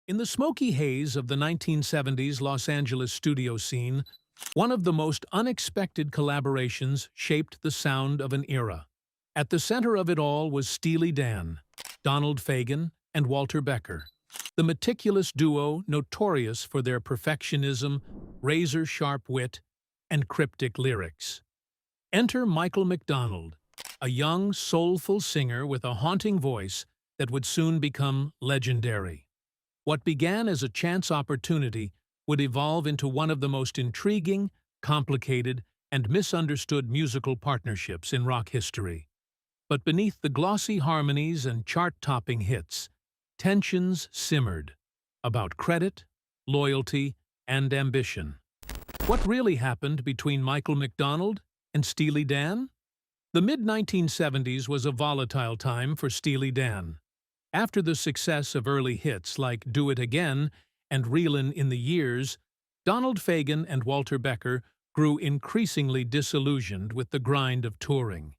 In the smoky haze of the 1970s Los Angeles studio scene, one of the most unexpected collaborations shaped the sound of an era. At the center of it all was Steely Dan, Donald Fagen, and Walter Becker, the meticulous duo notorious for their perfectionism, razor-sharp wit, and cryptic lyrics. Enter Michael McDonald, a young, soulful singer with a haunting voice that would soon become legendary. What began as a chance opportunity would evolve into one of the most intriguing, complicated, and misunderstood musical partnerships in rock history. But beneath the glossy harmonies and chart-topping hits, tensions simmered about credit, loyalty, and ambition. What really happened between Michael McDonald and Steely Dan? The mid-1970s was a volatile time for Steely Dan. After the success of early hits like Do It Again and Reelin' in the Years, Donald Fagen and Walter Becker grew increasingly disillusioned with the grind of touring.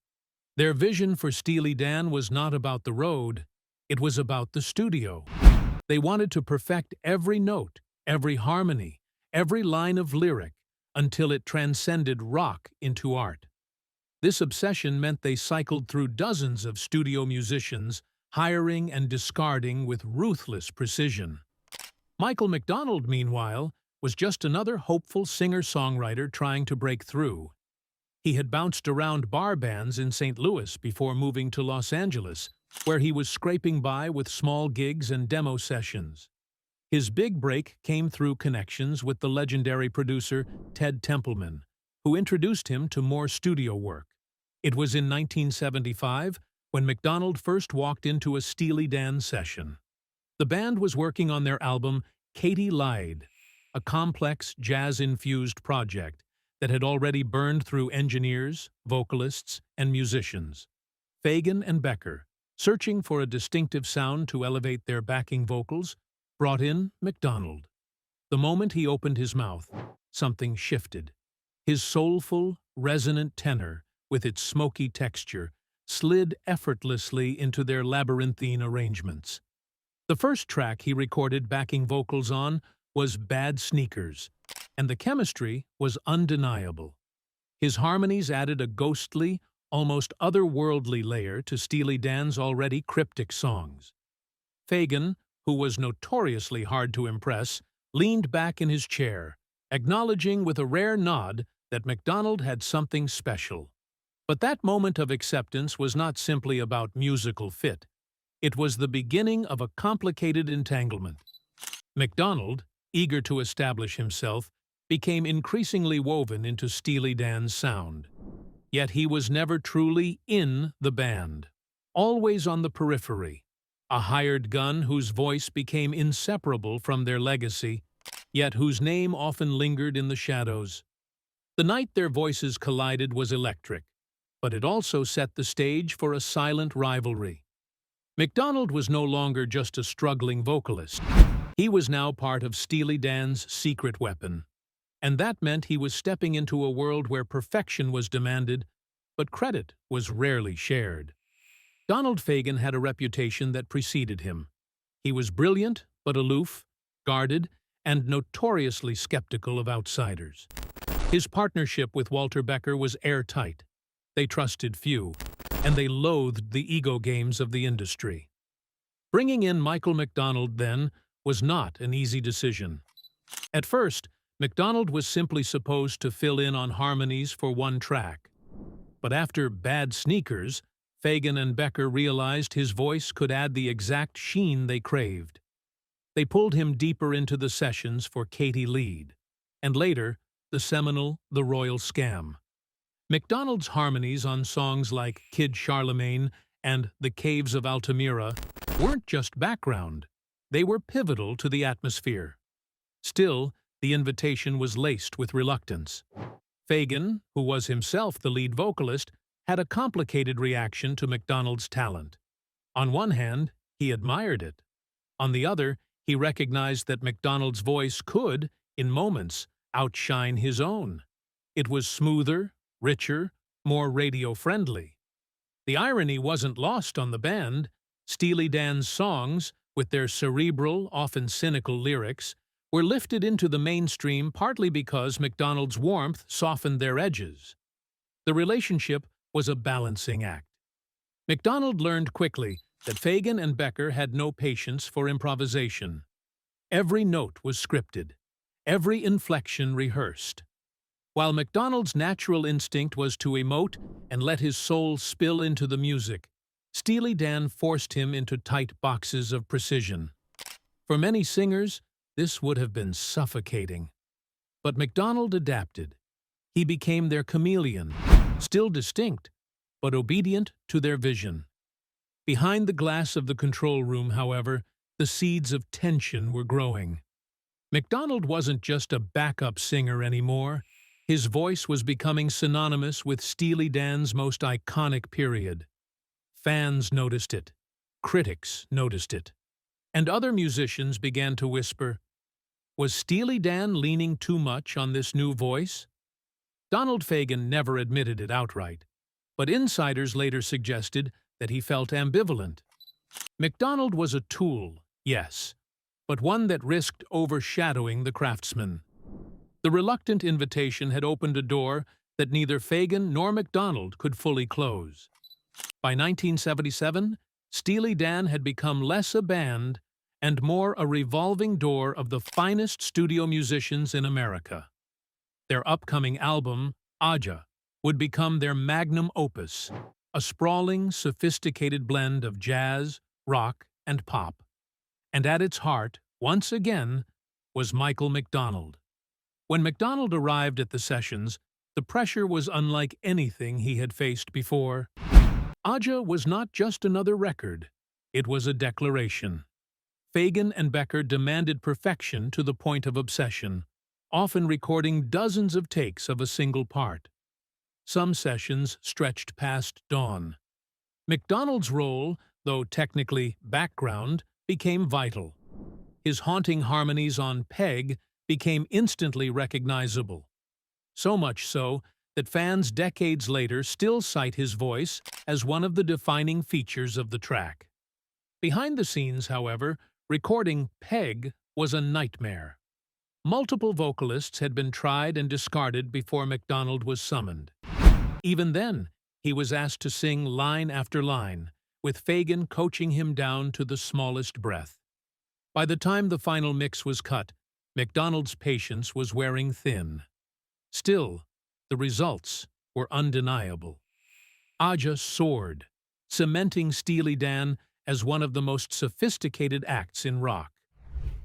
Their vision for Steely Dan was not about the road, it was about the studio. They wanted to perfect every note, every harmony, every line of lyric, until it transcended rock into art. This obsession meant they cycled through dozens of studio musicians, hiring and discarding with ruthless precision. Michael McDonald, meanwhile, was just another hopeful singer-songwriter trying to break through. He had bounced around bar bands in St. Louis before moving to Los Angeles, where he was scraping by with small gigs and demo sessions. His big break came through connections with the legendary producer Ted Templeman, who introduced him to more studio work. It was in 1975 when McDonald first walked into a Steely Dan session. The band was working on their album Katie Lied, a complex, jazz-infused project that had already burned through engineers, vocalists, and musicians. Fagen and Becker, searching for a distinctive sound to elevate their backing vocals, brought in McDonald. The moment he opened his mouth, something shifted. His soulful, resonant tenor, with its smoky texture, slid effortlessly into their labyrinthine arrangements. The first track he recorded backing vocals on was Bad Sneakers, and the chemistry was undeniable. His harmonies added a ghostly, almost otherworldly layer to Steely Dan's already cryptic songs. Fagen, who was notoriously hard to impress, leaned back in his chair, acknowledging with a rare nod that McDonald had something special. But that moment of acceptance was not simply about musical fit. It was the beginning of a complicated entanglement. McDonald, eager to establish himself, became increasingly woven into Steely Dan's sound. Yet he was never truly in the band, always on the periphery, a hired gun whose voice became inseparable from their legacy, yet whose name often lingered in the shadows. The night their voices collided was electric, but it also set the stage for a silent rivalry. McDonald was no longer just a struggling vocalist. He was now part of Steely Dan's secret weapon, and that meant he was stepping into a world where perfection was demanded, but credit was rarely shared. Donald Fagen had a reputation that preceded him. He was brilliant but aloof, guarded, and notoriously skeptical of outsiders. His partnership with Walter Becker was airtight. They trusted few, and they loathed the ego games of the industry. Bringing in Michael McDonald, then, was not an easy decision. At first, McDonald was simply supposed to fill in on harmonies for one track. But after Bad Sneakers, Fagen and Becker realized his voice could add the exact sheen they craved. They pulled him deeper into the sessions for Katie Lied, and later, the seminal The Royal Scam. McDonald's harmonies on songs like Kid Charlemagne and The Caves of Altamira weren't just background, they were pivotal to the atmosphere. Still, the invitation was laced with reluctance. Fagen, who was himself the lead vocalist, had a complicated reaction to McDonald's talent. On one hand, he admired it. On the other, he recognized that McDonald's voice could, in moments, outshine his own. It was smoother, richer, more radio-friendly. The irony wasn't lost on the band. Steely Dan's songs, with their cerebral, often cynical lyrics, were lifted into the mainstream partly because McDonald's warmth softened their edges. The relationship was a balancing act. McDonald learned quickly that Fagen and Becker had no patience for improvisation. Every note was scripted, every inflection rehearsed. While McDonald's natural instinct was to emote and let his soul spill into the music, Steely Dan forced him into tight boxes of precision. For many singers, this would have been suffocating. But McDonald adapted. He became their chameleon, still distinct, but obedient to their vision. Behind the glass of the control room, however, the seeds of tension were growing. McDonald wasn't just a backup singer anymore. His voice was becoming synonymous with Steely Dan's most iconic period. Fans noticed it. Critics noticed it. And other musicians began to whisper, was Steely Dan leaning too much on this new voice? Donald Fagen never admitted it outright, but insiders later suggested that he felt ambivalent. McDonald was a tool, yes, but one that risked overshadowing the craftsman. The reluctant invitation had opened a door that neither Fagen nor McDonald could fully close. By 1977, Steely Dan had become less a band and more a revolving door of the finest studio musicians in America. Their upcoming album, Aja, would become their magnum opus, a sprawling, sophisticated blend of jazz, rock, and pop. And at its heart, once again, was Michael McDonald. When McDonald arrived at the sessions, the pressure was unlike anything he had faced before. Aja was not just another record, it was a declaration. Fagen and Becker demanded perfection to the point of obsession, often recording dozens of takes of a single part. Some sessions stretched past dawn. McDonald's role, though technically background, became vital. His haunting harmonies on Peg became instantly recognizable. So much so that fans decades later still cite his voice as one of the defining features of the track. Behind the scenes, however, recording Peg was a nightmare. Multiple vocalists had been tried and discarded before McDonald was summoned. Even then, he was asked to sing line after line, with Fagen coaching him down to the smallest breath. By the time the final mix was cut, McDonald's patience was wearing thin. Still, the results were undeniable. Aja soared, cementing Steely Dan as one of the most sophisticated acts in rock.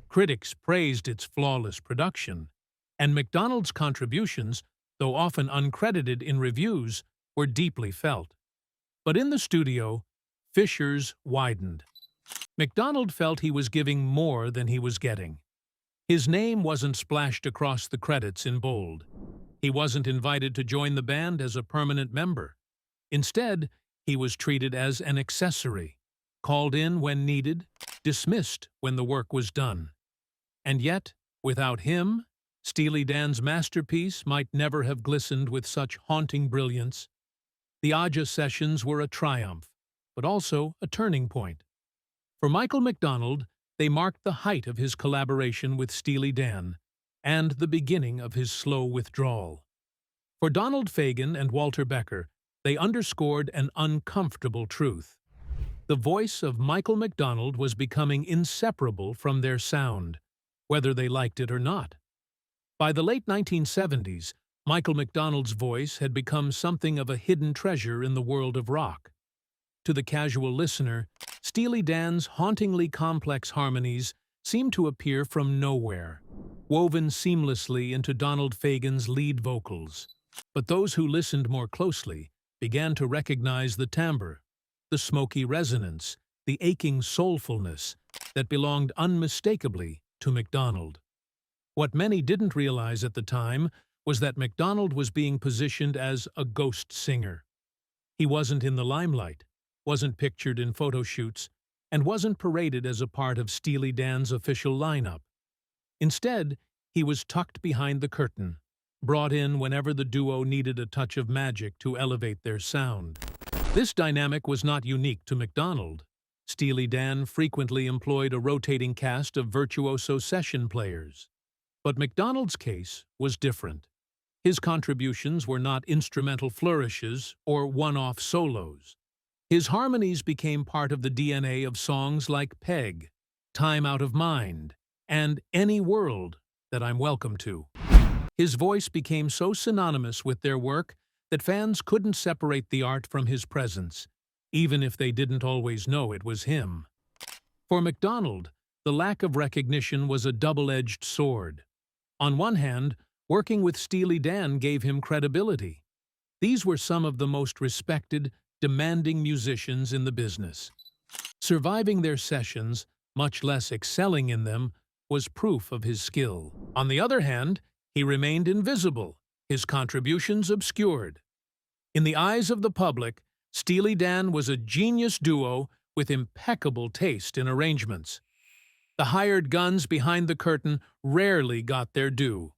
Critics praised its flawless production, and McDonald's contributions, though often uncredited in reviews, were deeply felt. But in the studio, fissures widened. McDonald felt he was giving more than he was getting. His name wasn't splashed across the credits in bold. He wasn't invited to join the band as a permanent member. Instead, he was treated as an accessory, called in when needed, dismissed when the work was done. And yet, without him, Steely Dan's masterpiece might never have glistened with such haunting brilliance. The Aja sessions were a triumph, but also a turning point. For Michael McDonald, they marked the height of his collaboration with Steely Dan and the beginning of his slow withdrawal. For Donald Fagen and Walter Becker, they underscored an uncomfortable truth. The voice of Michael McDonald was becoming inseparable from their sound, whether they liked it or not. By the late 1970s, Michael McDonald's voice had become something of a hidden treasure in the world of rock. To the casual listener, Steely Dan's hauntingly complex harmonies seemed to appear from nowhere, woven seamlessly into Donald Fagen's lead vocals. But those who listened more closely began to recognize the timbre, the smoky resonance, the aching soulfulness that belonged unmistakably to McDonald. What many didn't realize at the time was that McDonald was being positioned as a ghost singer. He wasn't in the limelight, wasn't pictured in photo shoots, and wasn't paraded as a part of Steely Dan's official lineup. Instead, he was tucked behind the curtain, brought in whenever the duo needed a touch of magic to elevate their sound. This dynamic was not unique to McDonald. Steely Dan frequently employed a rotating cast of virtuoso session players. But McDonald's case was different. His contributions were not instrumental flourishes or one-off solos. His harmonies became part of the DNA of songs like Peg, Time Out of Mind, and Any World That I'm Welcome To. His voice became so synonymous with their work that fans couldn't separate the art from his presence, even if they didn't always know it was him. For McDonald, the lack of recognition was a double-edged sword. On one hand, working with Steely Dan gave him credibility. These were some of the most respected, demanding musicians in the business. Surviving their sessions, much less excelling in them, was proof of his skill. On the other hand, he remained invisible, his contributions obscured. In the eyes of the public, Steely Dan was a genius duo with impeccable taste in arrangements. The hired guns behind the curtain rarely got their due.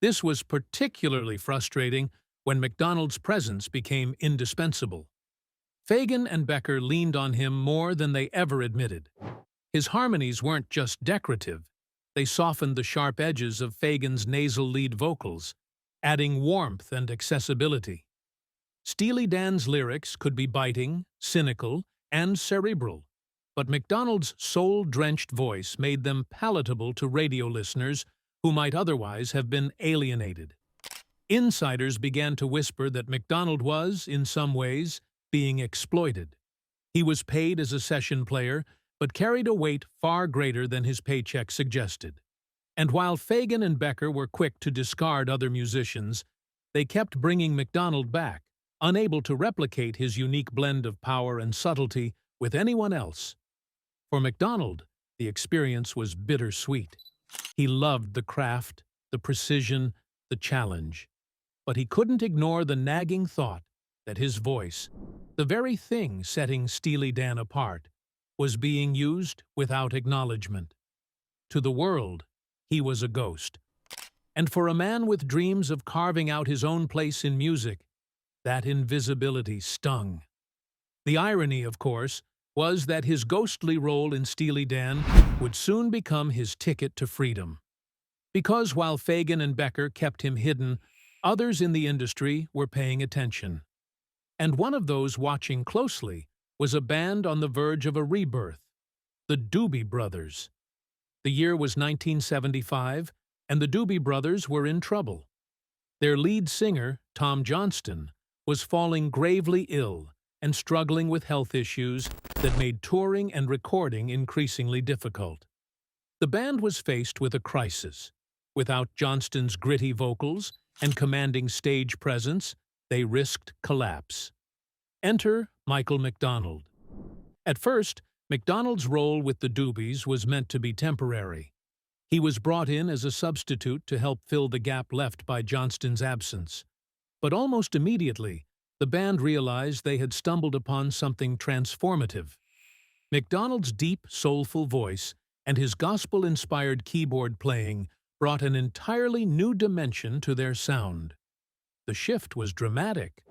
This was particularly frustrating when McDonald's presence became indispensable. Fagen and Becker leaned on him more than they ever admitted. His harmonies weren't just decorative. They softened the sharp edges of Fagen's nasal lead vocals, adding warmth and accessibility. Steely Dan's lyrics could be biting, cynical, and cerebral, but McDonald's soul-drenched voice made them palatable to radio listeners who might otherwise have been alienated. Insiders began to whisper that McDonald was, in some ways, being exploited. He was paid as a session player, but carried a weight far greater than his paycheck suggested. And while Fagen and Becker were quick to discard other musicians, they kept bringing McDonald back, unable to replicate his unique blend of power and subtlety with anyone else. For McDonald, the experience was bittersweet. He loved the craft, the precision, the challenge. But he couldn't ignore the nagging thought that his voice, the very thing setting Steely Dan apart, was being used without acknowledgement. To the world, he was a ghost. And for a man with dreams of carving out his own place in music, that invisibility stung. The irony, of course, was that his ghostly role in Steely Dan would soon become his ticket to freedom. Because while Fagen and Becker kept him hidden, others in the industry were paying attention. And one of those watching closely was a band on the verge of a rebirth, the Doobie Brothers. The year was 1975, and the Doobie Brothers were in trouble. Their lead singer, Tom Johnston, was falling gravely ill and struggling with health issues that made touring and recording increasingly difficult. The band was faced with a crisis. Without Johnston's gritty vocals and commanding stage presence, they risked collapse. Enter Michael McDonald. At first, McDonald's role with the Doobies was meant to be temporary. He was brought in as a substitute to help fill the gap left by Johnston's absence. But almost immediately, the band realized they had stumbled upon something transformative. McDonald's deep, soulful voice and his gospel-inspired keyboard playing brought an entirely new dimension to their sound. The shift was dramatic.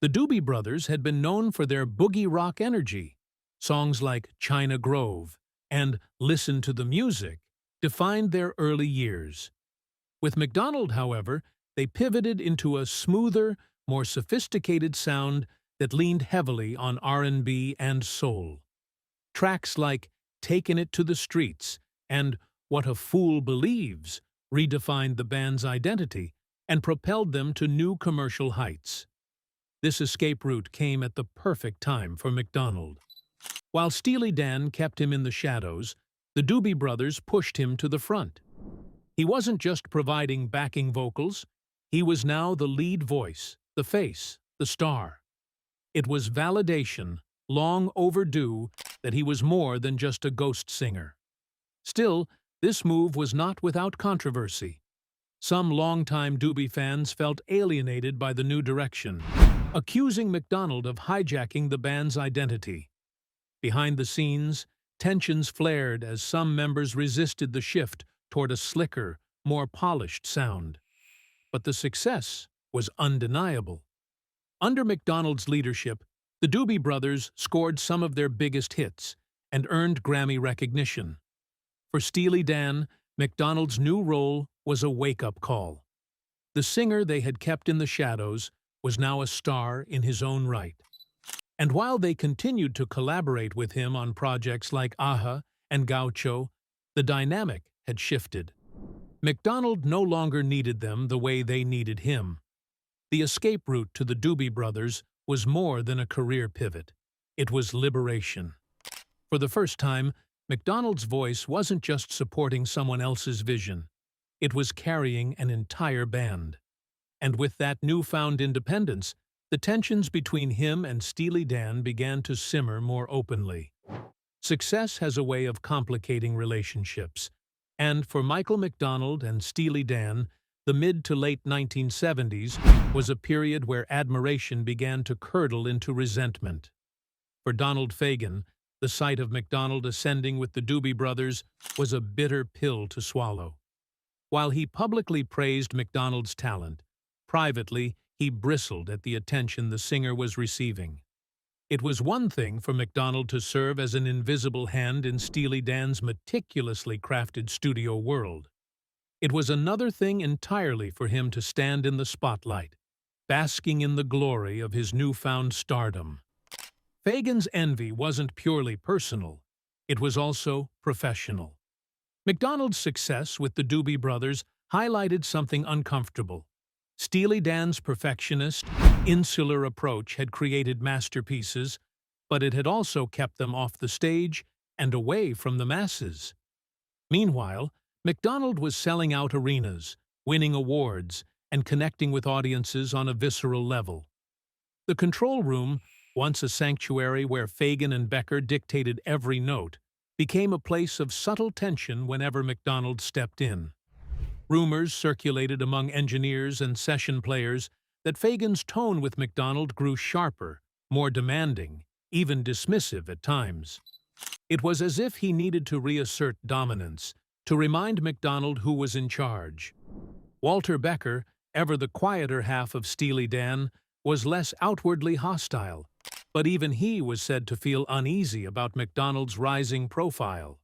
The Doobie Brothers had been known for their boogie rock energy. Songs like China Grove and Listen to the Music defined their early years. With McDonald, however, they pivoted into a smoother, more sophisticated sound that leaned heavily on R&B and soul. Tracks like Takin' It to the Streets and What a Fool Believes redefined the band's identity and propelled them to new commercial heights. This escape route came at the perfect time for McDonald. While Steely Dan kept him in the shadows, the Doobie Brothers pushed him to the front. He wasn't just providing backing vocals, he was now the lead voice, the face, the star. It was validation, long overdue, that he was more than just a ghost singer. Still, this move was not without controversy. Some longtime Doobie fans felt alienated by the new direction, accusing McDonald of hijacking the band's identity. Behind the scenes, tensions flared as some members resisted the shift toward a slicker, more polished sound. But the success was undeniable. Under McDonald's leadership, the Doobie Brothers scored some of their biggest hits, and earned Grammy recognition. For Steely Dan, McDonald's new role was a wake-up call. The singer they had kept in the shadows was now a star in his own right. And while they continued to collaborate with him on projects like Aha and Gaucho, the dynamic had shifted. McDonald no longer needed them the way they needed him. The escape route to the Doobie Brothers was more than a career pivot. It was liberation. For the first time, McDonald's voice wasn't just supporting someone else's vision. It was carrying an entire band. And with that newfound independence, the tensions between him and Steely Dan began to simmer more openly. Success has a way of complicating relationships, and for Michael McDonald and Steely Dan, the mid to late 1970s was a period where admiration began to curdle into resentment. For Donald Fagen, the sight of McDonald ascending with the Doobie Brothers was a bitter pill to swallow. While he publicly praised McDonald's talent, privately he bristled at the attention the singer was receiving. It was one thing for McDonald to serve as an invisible hand in Steely Dan's meticulously crafted studio world. It was another thing entirely for him to stand in the spotlight, basking in the glory of his newfound stardom. Fagen's envy wasn't purely personal, it was also professional. McDonald's success with the Doobie Brothers highlighted something uncomfortable. Steely Dan's perfectionist, insular approach had created masterpieces, but it had also kept them off the stage and away from the masses. Meanwhile, McDonald was selling out arenas, winning awards, and connecting with audiences on a visceral level. The control room, once a sanctuary where Fagen and Becker dictated every note, became a place of subtle tension whenever McDonald stepped in. Rumors circulated among engineers and session players that Fagen's tone with McDonald grew sharper, more demanding, even dismissive at times. It was as if he needed to reassert dominance, to remind McDonald who was in charge. Walter Becker, ever the quieter half of Steely Dan, was less outwardly hostile, but even he was said to feel uneasy about McDonald's rising profile.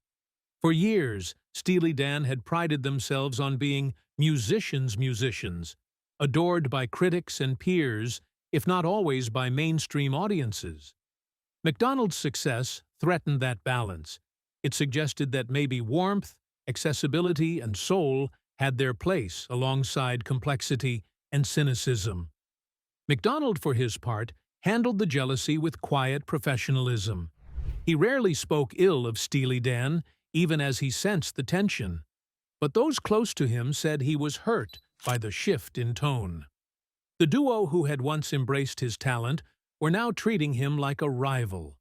For years, Steely Dan had prided themselves on being musicians, adored by critics and peers, if not always by mainstream audiences. McDonald's success threatened that balance. It suggested that maybe warmth, accessibility, and soul had their place alongside complexity and cynicism. McDonald, for his part, handled the jealousy with quiet professionalism. He rarely spoke ill of Steely Dan, even as he sensed the tension. But those close to him said he was hurt by the shift in tone. The duo who had once embraced his talent were now treating him like a rival.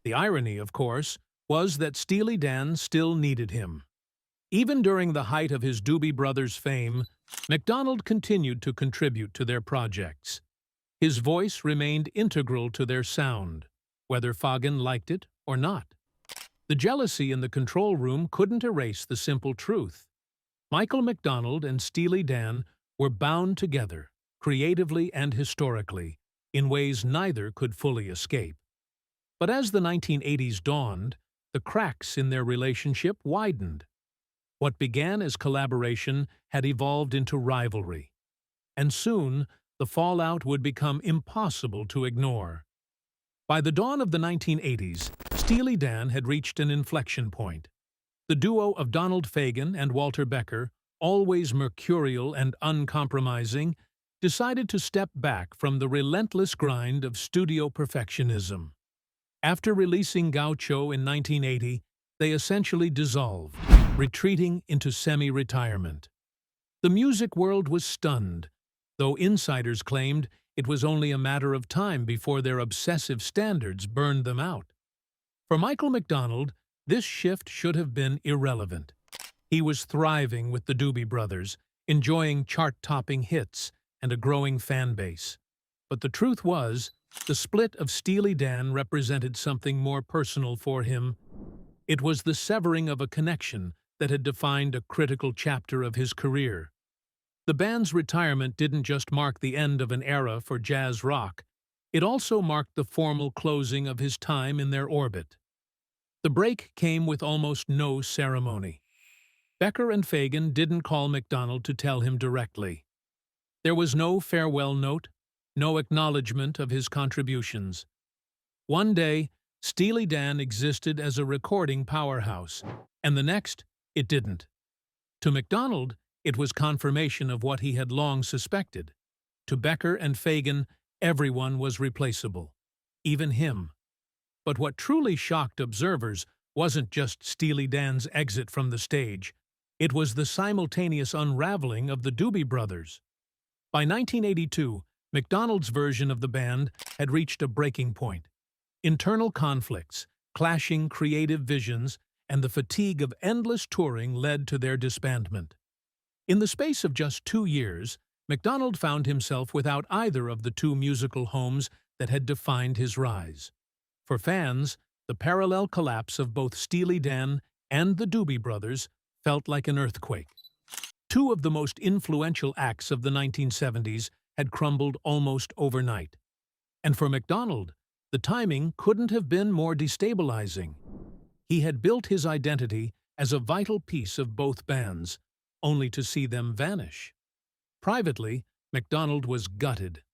The irony, of course, was that Steely Dan still needed him. Even during the height of his Doobie Brothers fame, McDonald continued to contribute to their projects. His voice remained integral to their sound, whether Fagen liked it or not. The jealousy in the control room couldn't erase the simple truth. Michael McDonald and Steely Dan were bound together, creatively and historically, in ways neither could fully escape. But as the 1980s dawned, the cracks in their relationship widened. What began as collaboration had evolved into rivalry, and soon the fallout would become impossible to ignore. By the dawn of the 1980s, Steely Dan had reached an inflection point. The duo of Donald Fagen and Walter Becker, always mercurial and uncompromising, decided to step back from the relentless grind of studio perfectionism. After releasing Gaucho in 1980, they essentially dissolved, retreating into semi-retirement. The music world was stunned, though insiders claimed it was only a matter of time before their obsessive standards burned them out. For Michael McDonald, this shift should have been irrelevant. He was thriving with the Doobie Brothers, enjoying chart-topping hits and a growing fan base. But the truth was, the split of Steely Dan represented something more personal for him. It was the severing of a connection that had defined a critical chapter of his career. The band's retirement didn't just mark the end of an era for jazz rock, it also marked the formal closing of his time in their orbit. The break came with almost no ceremony. Becker and Fagen didn't call McDonald to tell him directly. There was no farewell note, no acknowledgement of his contributions. One day, Steely Dan existed as a recording powerhouse, and the next, it didn't. To McDonald, it was confirmation of what he had long suspected. To Becker and Fagen, everyone was replaceable, even him. But what truly shocked observers wasn't just Steely Dan's exit from the stage. It was the simultaneous unraveling of the Doobie Brothers. By 1982, McDonald's version of the band had reached a breaking point. Internal conflicts, clashing creative visions, and the fatigue of endless touring led to their disbandment. In the space of just 2 years, McDonald found himself without either of the two musical homes that had defined his rise. For fans, the parallel collapse of both Steely Dan and the Doobie Brothers felt like an earthquake. Two of the most influential acts of the 1970s had crumbled almost overnight. And for McDonald, the timing couldn't have been more destabilizing. He had built his identity as a vital piece of both bands, only to see them vanish. Privately, McDonald was gutted.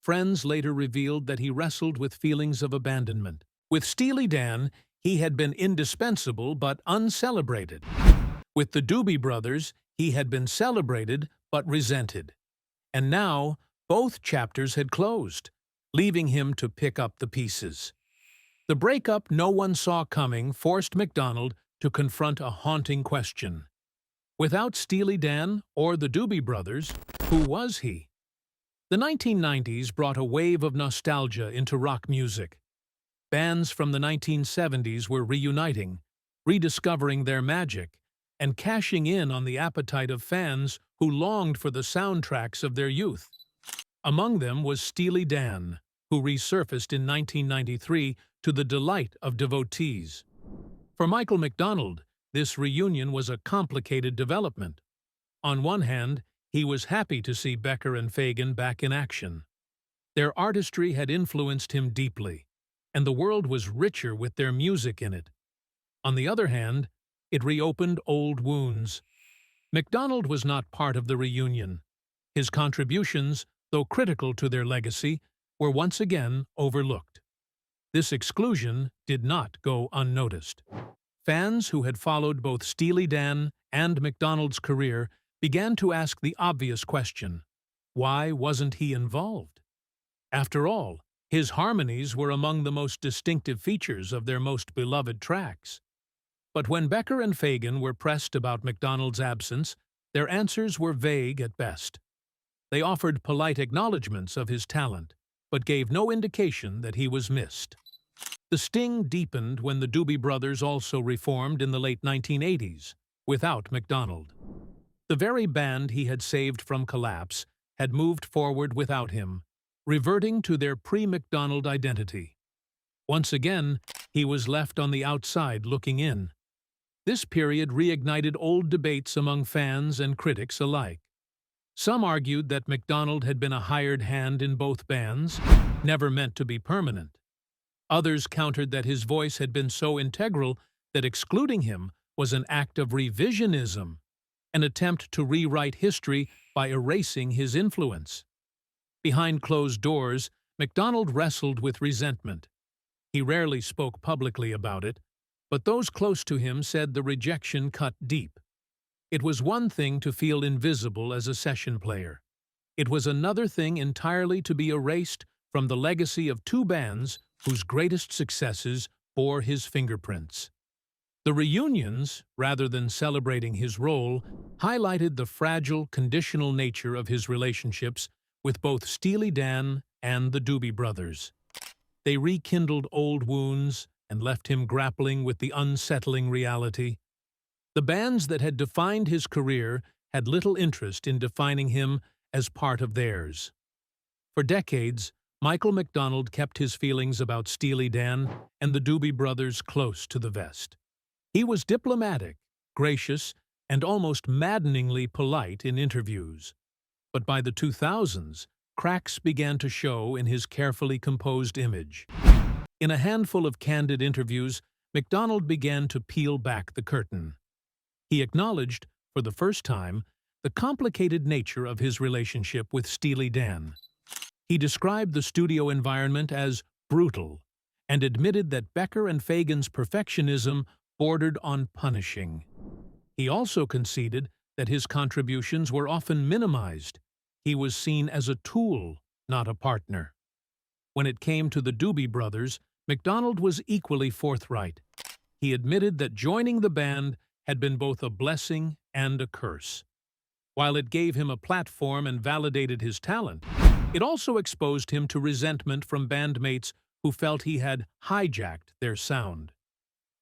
Friends later revealed that he wrestled with feelings of abandonment. With Steely Dan, he had been indispensable but uncelebrated. With the Doobie Brothers, he had been celebrated but resented. And now, both chapters had closed, leaving him to pick up the pieces. The breakup no one saw coming forced McDonald to confront a haunting question. Without Steely Dan or the Doobie Brothers, who was he? The 1990s brought a wave of nostalgia into rock music. Bands from the 1970s were reuniting, rediscovering their magic, and cashing in on the appetite of fans who longed for the soundtracks of their youth. Among them was Steely Dan, who resurfaced in 1993 to the delight of devotees. For Michael McDonald, this reunion was a complicated development. On one hand, he was happy to see Becker and Fagen back in action. Their artistry had influenced him deeply, and the world was richer with their music in it. On the other hand, it reopened old wounds. McDonald was not part of the reunion. His contributions, though critical to their legacy, were once again overlooked. This exclusion did not go unnoticed. Fans who had followed both Steely Dan and McDonald's career began to ask the obvious question: why wasn't he involved? After all, his harmonies were among the most distinctive features of their most beloved tracks. But when Becker and Fagen were pressed about McDonald's absence, their answers were vague at best. They offered polite acknowledgments of his talent, but gave no indication that he was missed. The sting deepened when the Doobie Brothers also reformed in the late 1980s, without McDonald. The very band he had saved from collapse had moved forward without him, reverting to their pre-McDonald identity. Once again, he was left on the outside looking in. This period reignited old debates among fans and critics alike. Some argued that McDonald had been a hired hand in both bands, never meant to be permanent. Others countered that his voice had been so integral that excluding him was an act of revisionism, an attempt to rewrite history by erasing his influence. Behind closed doors, McDonald wrestled with resentment. He rarely spoke publicly about it, but those close to him said the rejection cut deep. It was one thing to feel invisible as a session player. It was another thing entirely to be erased from the legacy of two bands whose greatest successes bore his fingerprints. The reunions, rather than celebrating his role, highlighted the fragile, conditional nature of his relationships with both Steely Dan and the Doobie Brothers. They rekindled old wounds and left him grappling with the unsettling reality. The bands that had defined his career had little interest in defining him as part of theirs. For decades, Michael McDonald kept his feelings about Steely Dan and the Doobie Brothers close to the vest. He was diplomatic, gracious, and almost maddeningly polite in interviews. But by the 2000s, cracks began to show in his carefully composed image. In a handful of candid interviews, McDonald began to peel back the curtain. He acknowledged, for the first time, the complicated nature of his relationship with Steely Dan. He described the studio environment as brutal and admitted that Becker and Fagen's perfectionism bordered on punishing. He also conceded that his contributions were often minimized. He was seen as a tool, not a partner. When it came to the Doobie Brothers, McDonald was equally forthright. He admitted that joining the band had been both a blessing and a curse. While it gave him a platform and validated his talent, it also exposed him to resentment from bandmates who felt he had hijacked their sound.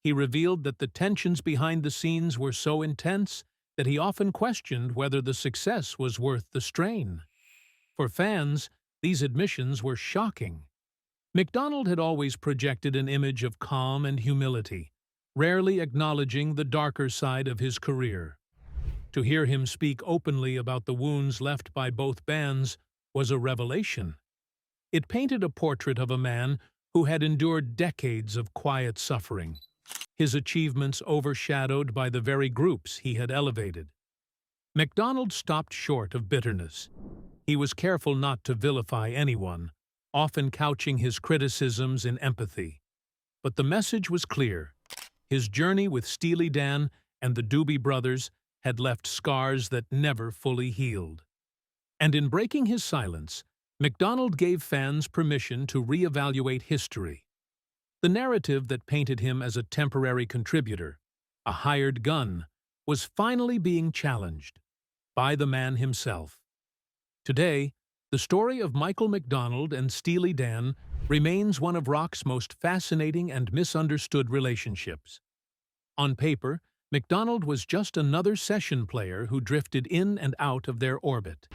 He revealed that the tensions behind the scenes were so intense that he often questioned whether the success was worth the strain. For fans, these admissions were shocking. McDonald had always projected an image of calm and humility, rarely acknowledging the darker side of his career. To hear him speak openly about the wounds left by both bands was a revelation. It painted a portrait of a man who had endured decades of quiet suffering, his achievements overshadowed by the very groups he had elevated. McDonald stopped short of bitterness. He was careful not to vilify anyone, often couching his criticisms in empathy. But the message was clear. His journey with Steely Dan and the Doobie Brothers had left scars that never fully healed. And in breaking his silence, McDonald gave fans permission to reevaluate history. The narrative that painted him as a temporary contributor, a hired gun, was finally being challenged by the man himself. Today, the story of Michael McDonald and Steely Dan remains one of rock's most fascinating and misunderstood relationships. On paper, McDonald was just another session player who drifted in and out of their orbit.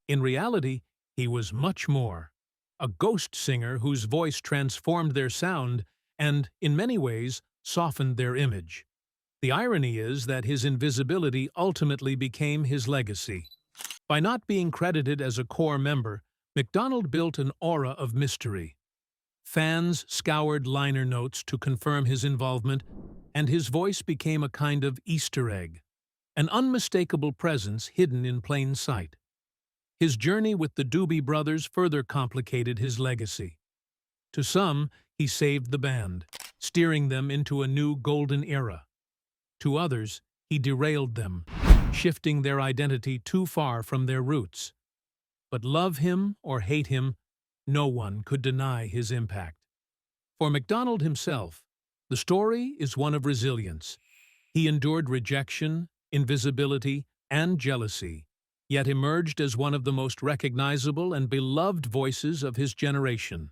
In reality, he was much more. A ghost singer whose voice transformed their sound and, in many ways, softened their image. The irony is that his invisibility ultimately became his legacy. By not being credited as a core member, McDonald built an aura of mystery. Fans scoured liner notes to confirm his involvement, and his voice became a kind of Easter egg, an unmistakable presence hidden in plain sight. His journey with the Doobie Brothers further complicated his legacy. To some, he saved the band, steering them into a new golden era. To others, he derailed them, shifting their identity too far from their roots. But love him or hate him, no one could deny his impact. For McDonald himself, the story is one of resilience. He endured rejection, invisibility, and jealousy, yet emerged as one of the most recognizable and beloved voices of his generation.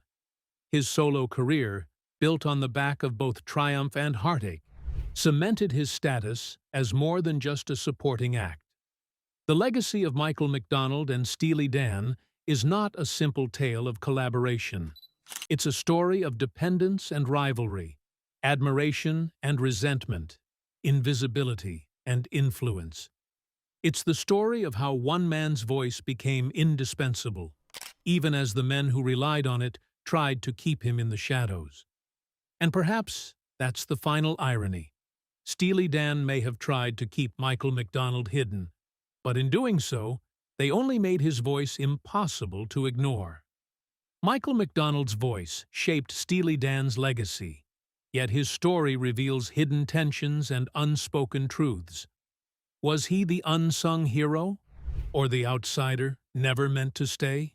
His solo career, built on the back of both triumph and heartache, cemented his status as more than just a supporting act. The legacy of Michael McDonald and Steely Dan is not a simple tale of collaboration. It's a story of dependence and rivalry, admiration and resentment, invisibility and influence. It's the story of how one man's voice became indispensable, even as the men who relied on it tried to keep him in the shadows. And perhaps that's the final irony. Steely Dan may have tried to keep Michael McDonald hidden, but in doing so, they only made his voice impossible to ignore. Michael McDonald's voice shaped Steely Dan's legacy, yet his story reveals hidden tensions and unspoken truths. Was he the unsung hero, or the outsider never meant to stay?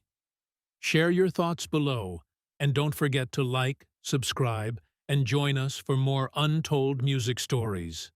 Share your thoughts below, and don't forget to like, subscribe, and join us for more untold music stories.